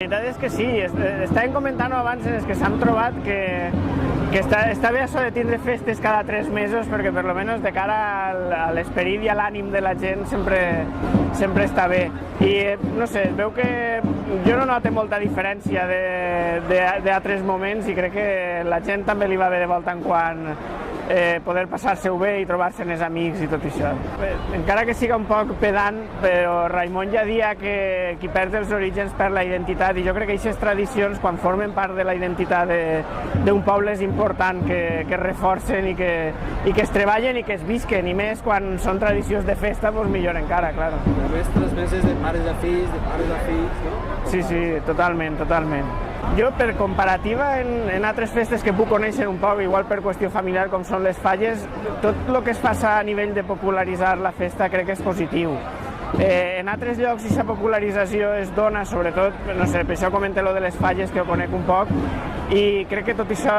veritat és que sí, estàvem comentant abans que s'han trobat que està bé això de tindre festes cada 3 mesos perquè per almenys de cara a l'esperit i a l'ànim de la gent sempre està bé. I no sé, es veu que jo no noto molta diferència d'altres moments i crec que la gent també li va bé de volta en quan poder passar-se-ho bé i trobar-se amb els amics i tot això. Encara que siga un poc pedant, però Raimon ja dia que qui perd els orígens perd la identitat i jo crec que aquestes tradicions, quan formen part de la identitat d'un poble, és important que es reforcen i que es treballen i que es visquen, i més quan són tradicions de festa, doncs millor encara, clar. Ves transmeses de pares a fills, no? Sí, totalment. Jo, per comparativa, en altres festes que puc conèixer un poc, igual per qüestió familiar com són les falles, tot el que es fa a nivell de popularitzar la festa crec que és positiu. En altres llocs aquesta popularització es dona, sobretot, no sé, per això comento lo de les falles, que ho conec un poc, i crec que tot això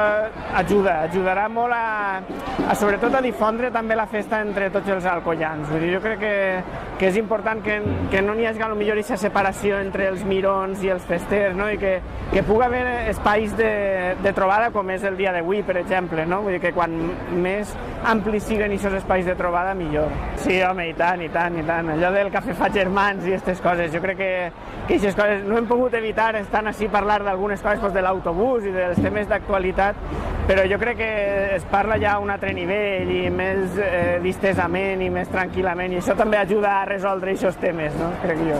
ajudarà molt sobretot a difondre també la festa entre tots els alcoians. Vull dir, jo crec que és important que no n'hi hagi potser aquesta separació entre els mirons i els festers, no? I que pugui haver espais de trobada com és el dia d'avui, per exemple, no? Vull dir que quan més amplis siguen aquests espais de trobada, millor. Sí, home, i tant. Allò del cafè fa germans i aquestes coses, jo crec que aquestes coses no hem pogut evitar estant així parlar d'algunes coses de l'autobús i dels temes d'actualitat, però jo crec que es parla ja a un altre nivell i més distesament i més tranquil·lament, i això també ajuda a resoldre aquests temes, no? Crec jo.